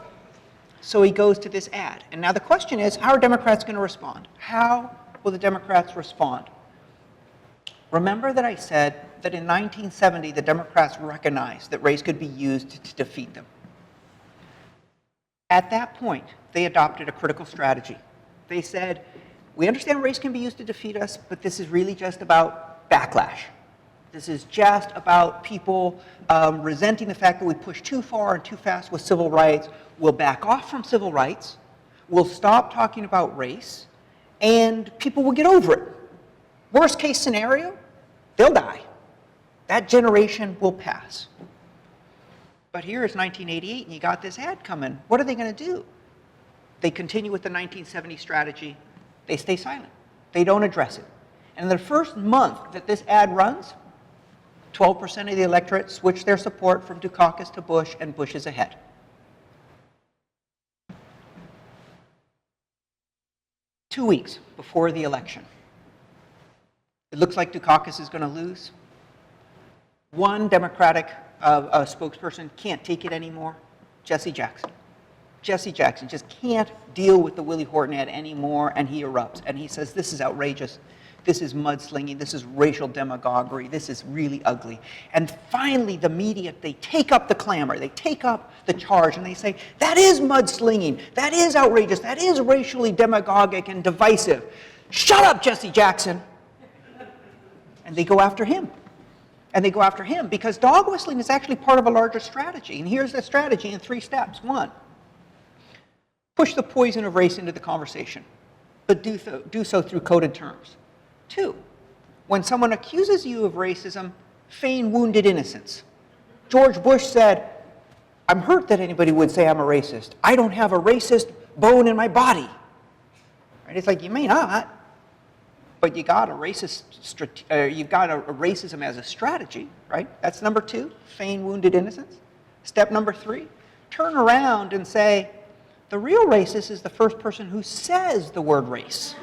So he goes to this ad. And now the question is, how are Democrats going to respond? How will the Democrats respond? Remember that I said that in 1970, the Democrats recognized that race could be used to defeat them. At that point, they adopted a critical strategy. They said, we understand race can be used to defeat us, but this is really just about backlash. This is just about people resenting the fact that we push too far and too fast with civil rights. We'll back off from civil rights. We'll stop talking about race, and people will get over it. Worst case scenario, they'll die. That generation will pass. But here is 1988, and you got this ad coming. What are they going to do? They continue with the 1970 strategy. They stay silent. They don't address it. And in the first month that this ad runs, 12% of the electorate switch their support from Dukakis to Bush, and Bush is ahead. Two weeks before the election, it looks like Dukakis is going to lose. One Democratic spokesperson can't take it anymore, Jesse Jackson. Jesse Jackson just can't deal with the Willie Horton ad anymore, and he erupts. And he says, this is outrageous. This is mudslinging. This is racial demagoguery. This is really ugly. And finally, the media, they take up the clamor. They take up the charge, and they say, that is mudslinging. That is outrageous. That is racially demagogic and divisive. Shut up, Jesse Jackson. And they go after him. And they go after him because dog whistling is actually part of a larger strategy. And here's the strategy in 3 steps. 1, push the poison of race into the conversation, but do so through coded terms. 2, when someone accuses you of racism, feign wounded innocence. George Bush said, I'm hurt that anybody would say I'm a racist. I don't have a racist bone in my body. Right? It's like, you may not, but you got a racist, you've got a racism as a strategy, right? That's number 2, feign wounded innocence. Step number 3, turn around and say, the real racist is the first person who says the word race.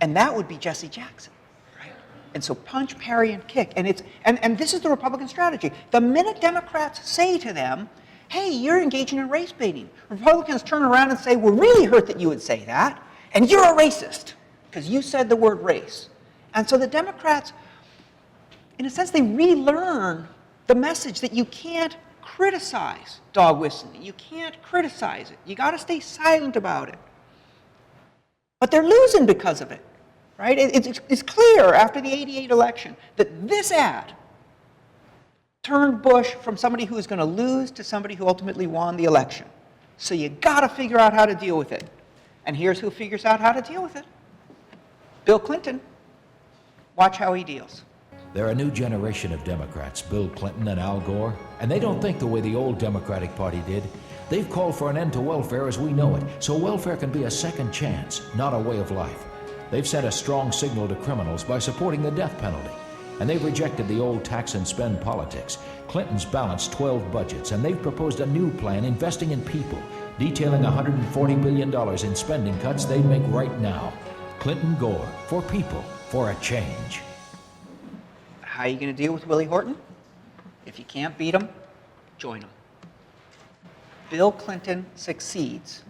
And that would be Jesse Jackson, right? And so punch, parry, and kick. And this is the Republican strategy. The minute Democrats say to them, hey, you're engaging in race baiting, Republicans turn around and say, we're really hurt that you would say that, and you're a racist, because you said the word race. And so the Democrats, in a sense, they relearn the message that you can't criticize dog whistling. You can't criticize it. You got to stay silent about it. But they're losing because of it, right? It's clear after the '88 election that this ad turned Bush from somebody who was going to lose to somebody who ultimately won the election. So you got to figure out how to deal with it. And here's who figures out how to deal with it. Bill Clinton. Watch how he deals. They're a new generation of Democrats, Bill Clinton and Al Gore, and they don't think the way the old Democratic Party did. They've called for an end to welfare as we know it, so welfare can be a second chance, not a way of life. They've sent a strong signal to criminals by supporting the death penalty, and they've rejected the old tax and spend politics. Clinton's balanced 12 budgets, and they've proposed a new plan investing in people, detailing $140 billion in spending cuts they'd make right now. Clinton Gore, for people, for a change. How are you going to deal with Willie Horton? If you can't beat him, join him. Bill Clinton succeeds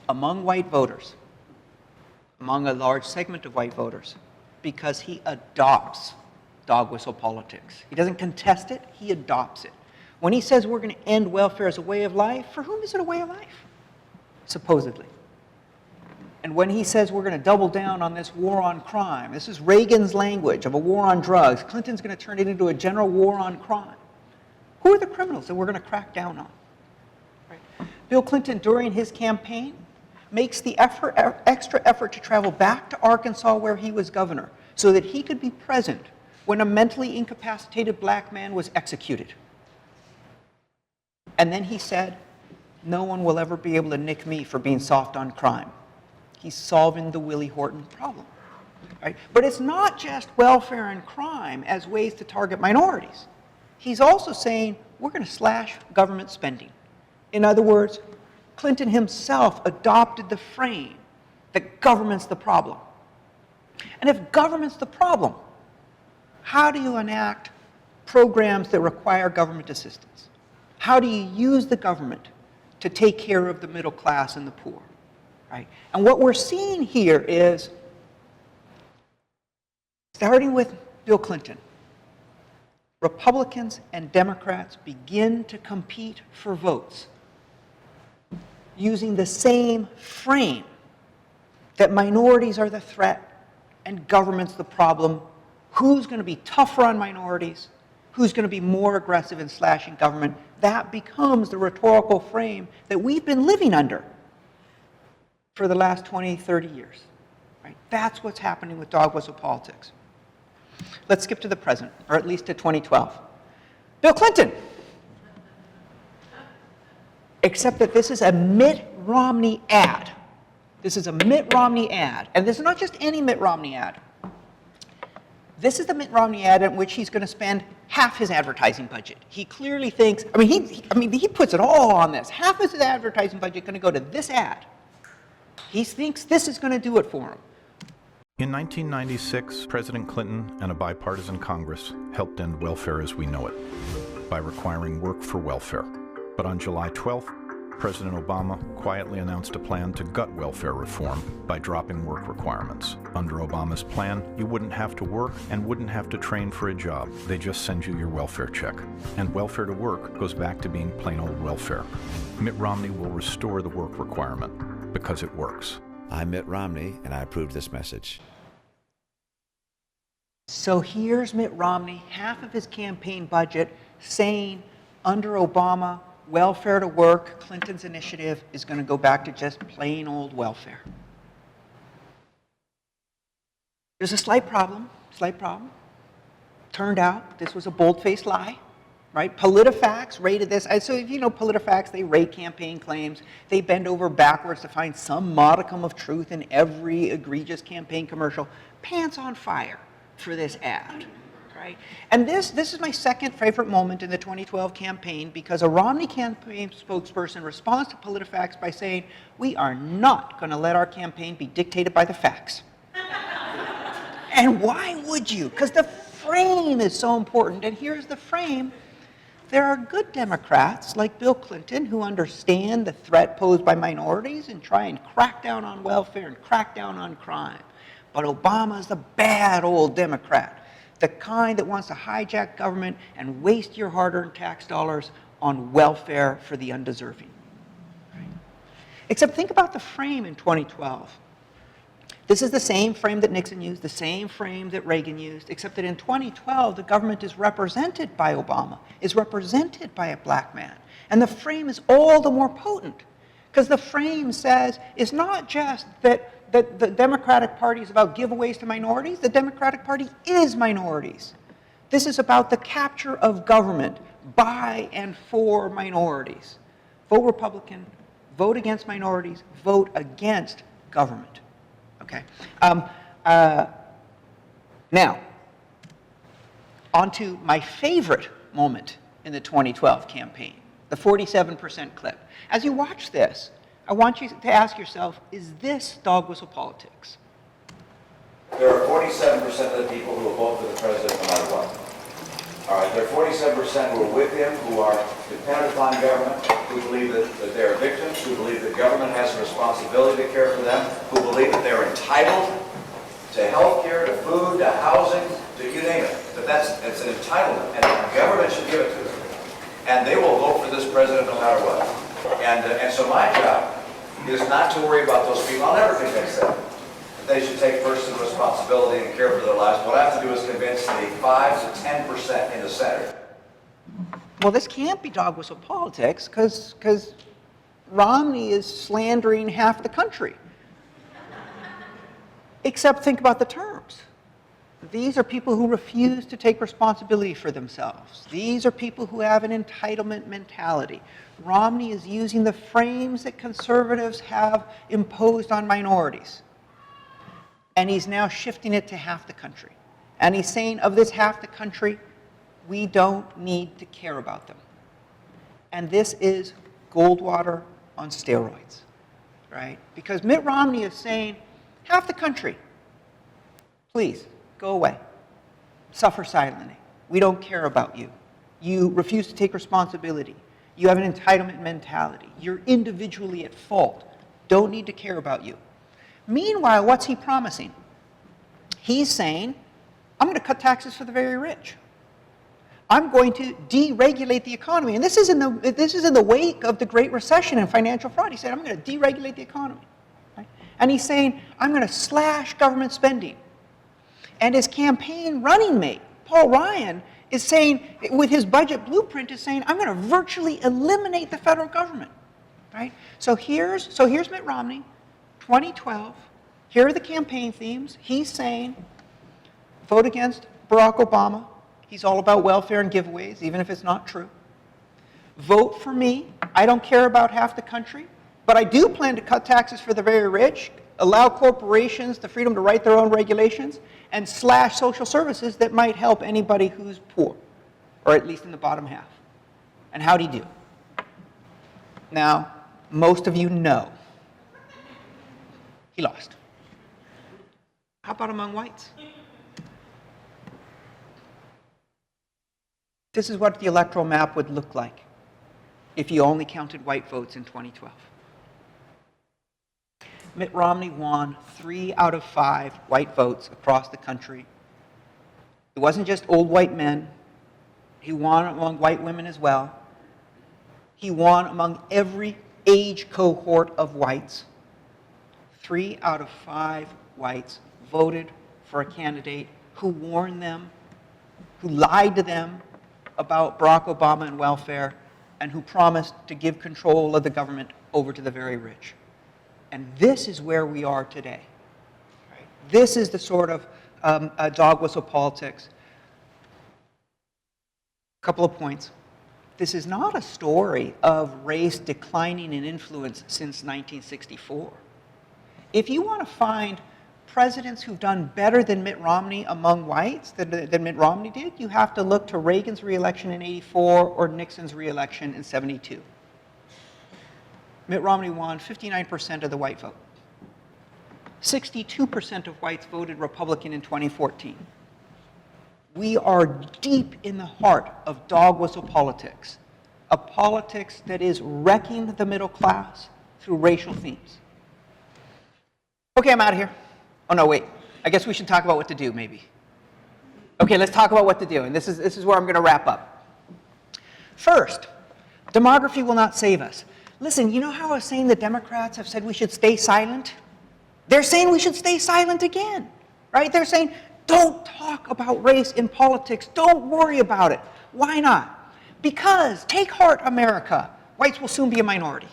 among white voters, among a large segment of white voters, because he adopts dog whistle politics. He doesn't contest it, he adopts it. When he says we're going to end welfare as a way of life, for whom is it a way of life? Supposedly. And when he says we're going to double down on this war on crime, this is Reagan's language of a war on drugs, Clinton's going to turn it into a general war on crime. Who are the criminals that we're going to crack down on? Right. Bill Clinton, during his campaign, makes the extra effort to travel back to Arkansas where he was governor so that he could be present when a mentally incapacitated black man was executed. And then he said, no one will ever be able to nick me for being soft on crime. He's solving the Willie Horton problem. Right? But it's not just welfare and crime as ways to target minorities. He's also saying we're going to slash government spending. In other words, Clinton himself adopted the frame that government's the problem. And if government's the problem, how do you enact programs that require government assistance? How do you use the government to take care of the middle class and the poor? Right? And what we're seeing here is, starting with Bill Clinton, Republicans and Democrats begin to compete for votes using the same frame that minorities are the threat and government's the problem. Who's going to be tougher on minorities? Who's going to be more aggressive in slashing government? That becomes the rhetorical frame that we've been living under for the last 20, 30 years. Right? That's what's happening with dog whistle politics. Let's skip to the present, or at least to 2012. Bill Clinton. Except that this is a Mitt Romney ad. This is a Mitt Romney ad. And this is not just any Mitt Romney ad. This is the Mitt Romney ad in which he's going to spend half his advertising budget. He clearly thinks, he puts it all on this. Half of his advertising budget is going to go to this ad. He thinks this is going to do it for him. In 1996, President Clinton and a bipartisan Congress helped end welfare as we know it by requiring work for welfare. But on July 12th, President Obama quietly announced a plan to gut welfare reform by dropping work requirements. Under Obama's plan, you wouldn't have to work and wouldn't have to train for a job. They just send you your welfare check. And welfare to work goes back to being plain old welfare. Mitt Romney will restore the work requirement because it works. I'm Mitt Romney, and I approve this message. So here's Mitt Romney, half of his campaign budget, saying under Obama, welfare to work, Clinton's initiative, is going to go back to just plain old welfare. There's a slight problem. Turned out this was a bold-faced lie. Right? PolitiFact rated this. So if you know PolitiFact, they rate campaign claims. They bend over backwards to find some modicum of truth in every egregious campaign commercial. Pants on fire for this ad. Right? And this is my second favorite moment in the 2012 campaign, because a Romney campaign spokesperson responds to PolitiFact by saying, we are not going to let our campaign be dictated by the facts. And why would you? Because the frame is so important. And here's the frame. There are good Democrats like Bill Clinton who understand the threat posed by minorities and try and crack down on welfare and crack down on crime. But Obama's the bad old Democrat, the kind that wants to hijack government and waste your hard-earned tax dollars on welfare for the undeserving. Right? Except think about the frame in 2012. This is the same frame that Nixon used, the same frame that Reagan used, except that in 2012, the government is represented by Obama, is represented by a black man. And the frame is all the more potent, because the frame says it's not just that that the Democratic Party is about giveaways to minorities. The Democratic Party is minorities. This is about the capture of government by and for minorities. Vote Republican, vote against minorities, vote against government. Okay. Now, on to my favorite moment in the 2012 campaign, the 47% clip. As you watch this, I want you to ask yourself, is this dog whistle politics? There are 47% of the people who will vote for the president no matter what. All right, there are 47% who are with him, who are dependent upon government, who believe that they're victims, who believe that government has a responsibility to care for them, who believe that they're entitled to health care, to food, to housing, to you name it. That it's an entitlement, and the government should give it to them. And they will vote for this president no matter what. And so my job is not to worry about those people. I'll never convince them that they should take personal responsibility and care for their lives. What I have to do is convince the 5 to 10% in the Senate. Well, this can't be dog whistle politics because Romney is slandering half the country. Except think about the terms. These are people who refuse to take responsibility for themselves. These are people who have an entitlement mentality. Romney is using the frames that conservatives have imposed on minorities. And he's now shifting it to half the country. And he's saying, of this half the country, we don't need to care about them. And this is Goldwater on steroids, right? Because Mitt Romney is saying, half the country, please, go away. Suffer silently. We don't care about you. You refuse to take responsibility. You have an entitlement mentality. You're individually at fault. Don't need to care about you. Meanwhile, what's he promising? He's saying, I'm going to cut taxes for the very rich. I'm going to deregulate the economy. And this is in the wake of the Great Recession and financial fraud. He said, I'm going to deregulate the economy. Right? And he's saying, I'm going to slash government spending. And his campaign running mate, Paul Ryan, is saying, with his budget blueprint, is saying, I'm going to virtually eliminate the federal government. Right? So here's Mitt Romney, 2012. Here are the campaign themes. He's saying, vote against Barack Obama. He's all about welfare and giveaways, even if it's not true. Vote for me. I don't care about half the country, but I do plan to cut taxes for the very rich, allow corporations the freedom to write their own regulations, and slash social services that might help anybody who's poor, or at least in the bottom half. And how'd he do? Now, most of you know he lost. How about among whites? This is what the electoral map would look like if you only counted white votes in 2012. Mitt Romney won 3 out of 5 white votes across the country. It wasn't just old white men. He won among white women as well. He won among every age cohort of whites. 3 out of 5 whites voted for a candidate who warned them, who lied to them about Barack Obama and welfare, and who promised to give control of the government over to the very rich. And this is where we are today. Right? This is the sort of dog whistle politics. A couple of points. This is not a story of race declining in influence since 1964. If you want to find presidents who've done better than Mitt Romney among whites than Mitt Romney did, you have to look to Reagan's re-election in '84 or Nixon's re-election in '72. Mitt Romney won 59% of the white vote. 62% of whites voted Republican in 2014. We are deep in the heart of dog whistle politics, a politics that is wrecking the middle class through racial themes. Okay, I'm out of here. Oh no, wait. I guess we should talk about what to do, maybe. Okay, let's talk about what to do, and this is where I'm going to wrap up. First, demography will not save us. Listen, you know how I was saying the Democrats have said we should stay silent? They're saying we should stay silent again, right? They're saying, don't talk about race in politics. Don't worry about it. Why not? Because, take heart, America, whites will soon be a minority,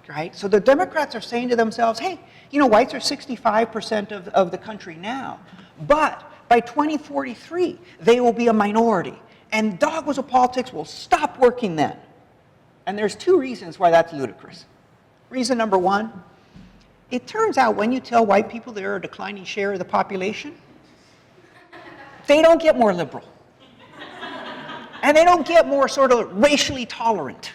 right? So the Democrats are saying to themselves, hey, You know, whites are 65% of the country now, but by 2043, they will be a minority, and dog whistle politics will stop working then. And there's two reasons why that's ludicrous. Reason number one, it turns out when you tell white people they're a declining share of the population, they don't get more liberal. And they don't get more sort of racially tolerant.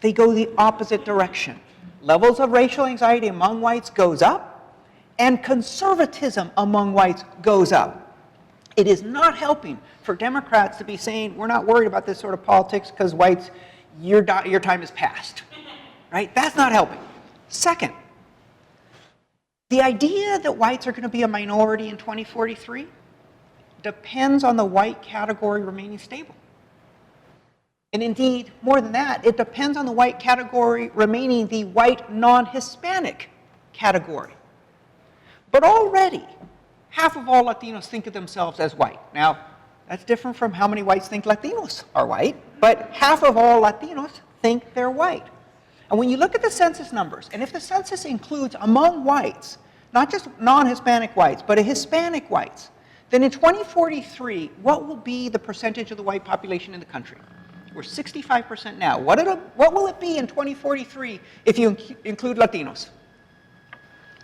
They go the opposite direction. Levels of racial anxiety among whites goes up, and conservatism among whites goes up. It is not helping for Democrats to be saying, we're not worried about this sort of politics because whites, your time is past. Right? That's not helping. Second, the idea that whites are going to be a minority in 2043 depends on the white category remaining stable. And indeed, more than that, it depends on the white category remaining the white non-Hispanic category. But already, half of all Latinos think of themselves as white. Now, that's different from how many whites think Latinos are white, but half of all Latinos think they're white. And when you look at the census numbers, and if the census includes among whites, not just non-Hispanic whites, but Hispanic whites, then in 2043, what will be the percentage of the white population in the country? We're 65% now. What will it be in 2043 if you include Latinos?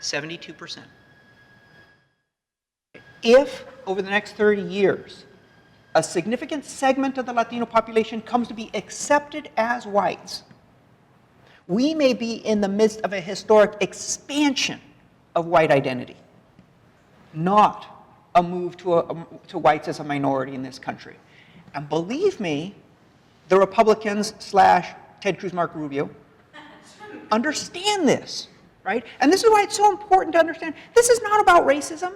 72%. If, over the next 30 years, a significant segment of the Latino population comes to be accepted as whites, we may be in the midst of a historic expansion of white identity, not a move to whites as a minority in this country. And believe me, the Republicans / Ted Cruz, Marco Rubio understand this, right? And this is why it's so important to understand. This is not about racism.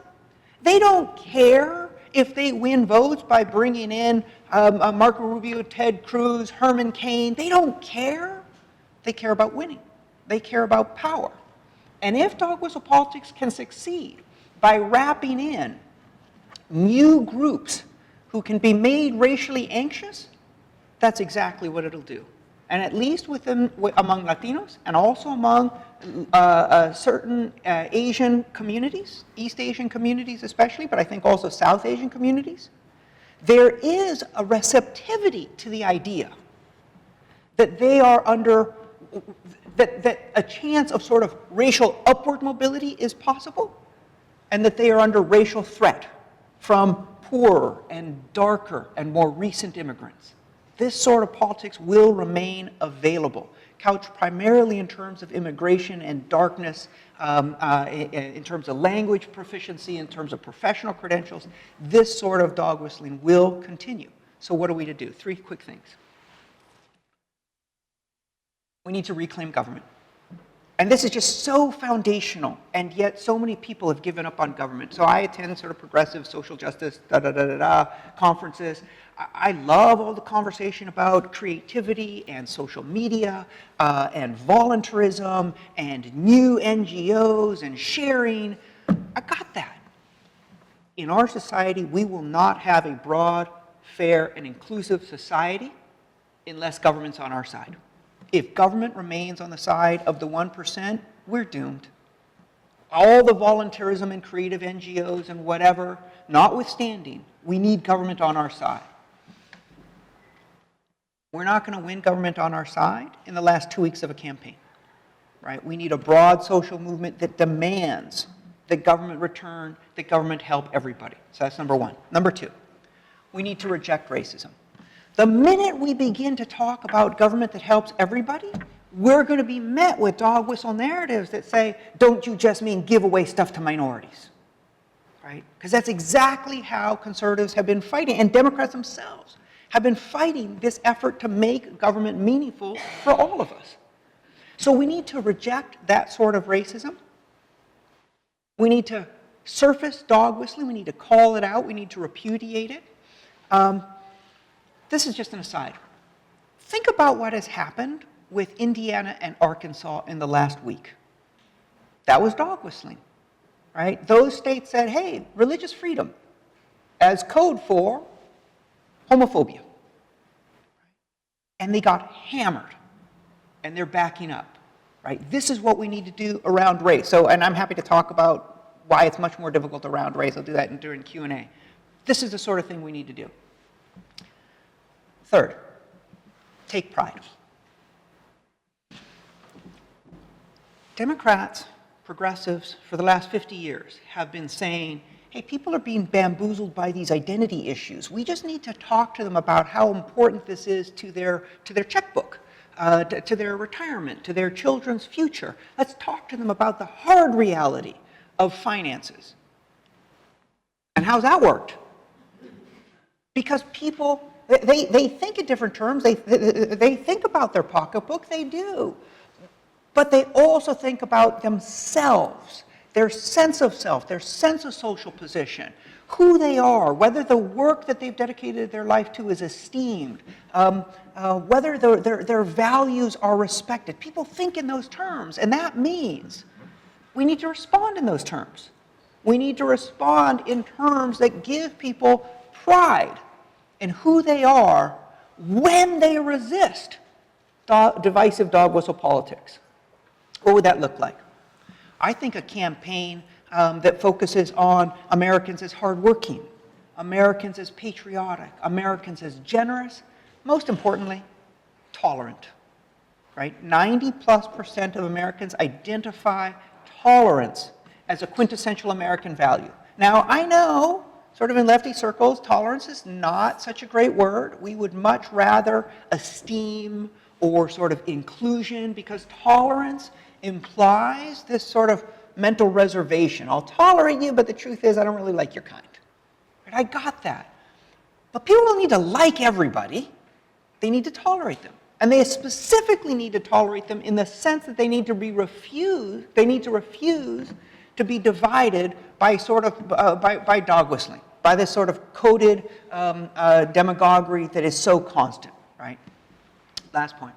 They don't care if they win votes by bringing in Marco Rubio, Ted Cruz, Herman Cain. They don't care. They care about winning. They care about power. And if dog whistle politics can succeed by wrapping in new groups who can be made racially anxious, that's exactly what it'll do. And at least among Latinos and also among certain Asian communities, East Asian communities especially, but I think also South Asian communities, there is a receptivity to the idea that they are under, that a chance of sort of racial upward mobility is possible, and that they are under racial threat from poorer and darker and more recent immigrants. This sort of politics will remain available, couched primarily in terms of immigration and darkness, in terms of language proficiency, in terms of professional credentials. This sort of dog whistling will continue. So what are we to do? 3 quick things. We need to reclaim government. And this is just so foundational, and yet so many people have given up on government. So I attend sort of progressive social justice conferences. I love all the conversation about creativity and social media and voluntarism and new NGOs and sharing. I got that. In our society, we will not have a broad, fair, and inclusive society unless government's on our side. If government remains on the side of the 1%, we're doomed. All the voluntarism and creative NGOs and whatever, notwithstanding, we need government on our side. We're not going to win government on our side in the last 2 weeks of a campaign, right? We need a broad social movement that demands that government return, that government help everybody. So that's number one. Number two, we need to reject racism. The minute we begin to talk about government that helps everybody, we're going to be met with dog whistle narratives that say, don't you just mean give away stuff to minorities, right? Because that's exactly how conservatives have been fighting, and Democrats themselves have been fighting this effort to make government meaningful for all of us. So we need to reject that sort of racism. We need to surface dog whistling. We need to call it out. We need to repudiate it. This is just an aside. Think about what has happened with Indiana and Arkansas in the last week. That was dog whistling, right? Those states said, hey, religious freedom as code for homophobia. And they got hammered, and they're backing up. right? This is what we need to do around race. So, and I'm happy to talk about why it's much more difficult around race. I'll do that during Q&A. This is the sort of thing we need to do. Third, take pride. Democrats, progressives, for the last 50 years have been saying, hey, people are being bamboozled by these identity issues. We just need to talk to them about how important this is to their checkbook, to their retirement, to their children's future. Let's talk to them about the hard reality of finances. And how's that worked? Because people, they think in different terms. They think about their pocketbook, they do. But they also think about themselves, their sense of self, their sense of social position, who they are, whether the work that they've dedicated their life to is esteemed, whether their values are respected. People think in those terms, and that means we need to respond in those terms. We need to respond in terms that give people pride in who they are when they resist divisive dog whistle politics. What would that look like? I think a campaign that focuses on Americans as hardworking, Americans as patriotic, Americans as generous, most importantly, tolerant, right? 90+% of Americans identify tolerance as a quintessential American value. Now, I know, sort of in lefty circles, tolerance is not such a great word. We would much rather esteem or sort of inclusion, because tolerance implies this sort of mental reservation. I'll tolerate you, but the truth is I don't really like your kind. Right? I got that. But people don't need to like everybody. They need to tolerate them. And they specifically need to tolerate them in the sense that they need to refuse to be divided by sort of by dog whistling, by this sort of coded demagoguery that is so constant, right? Last point.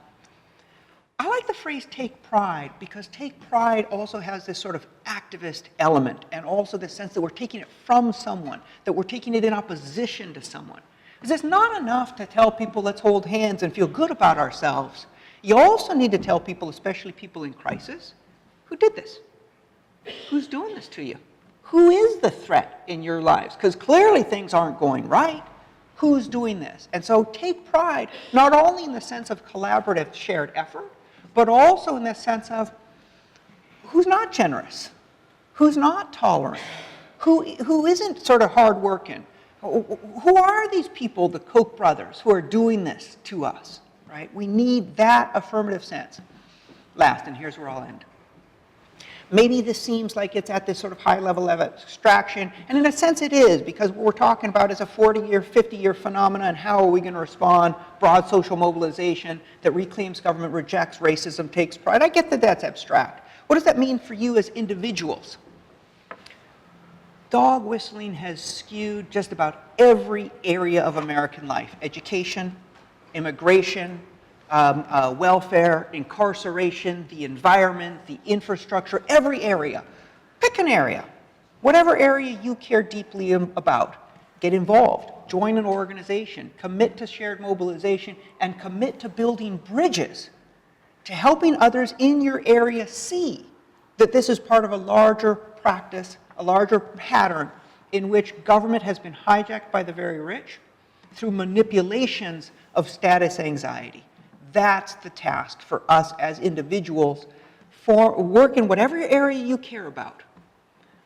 I like the phrase take pride, because take pride also has this sort of activist element, and also the sense that we're taking it from someone, that we're taking it in opposition to someone. Because it's not enough to tell people let's hold hands and feel good about ourselves. You also need to tell people, especially people in crisis, who did this? Who's doing this to you? Who is the threat in your lives? Because clearly things aren't going right. Who's doing this? And so take pride, not only in the sense of collaborative shared effort, but also in the sense of who's not generous, who's not tolerant, who isn't sort of hardworking. Who are these people, the Koch brothers, who are doing this to us, right? We need that affirmative sense. Last, and here's where I'll end. Maybe this seems like it's at this sort of high level of abstraction, and in a sense it is, because what we're talking about is a 40-year, 50-year phenomenon, and how are we going to respond? Broad social mobilization that reclaims government, rejects racism, takes pride. I get that that's abstract. What does that mean for you as individuals? Dog whistling has skewed just about every area of American life: education, immigration, welfare, incarceration, the environment, the infrastructure, every area. Pick an area. Whatever area you care deeply about, get involved. Join an organization. Commit to shared mobilization, and commit to building bridges to helping others in your area see that this is part of a larger practice, a larger pattern in which government has been hijacked by the very rich through manipulations of status anxiety. That's the task for us as individuals. For work in whatever area you care about,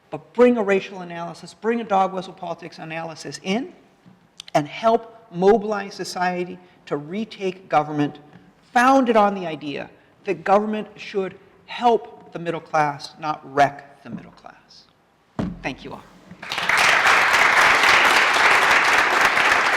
but bring a racial analysis, bring a dog whistle politics analysis in, and help mobilize society to retake government, founded on the idea that government should help the middle class, not wreck the middle class. Thank you all.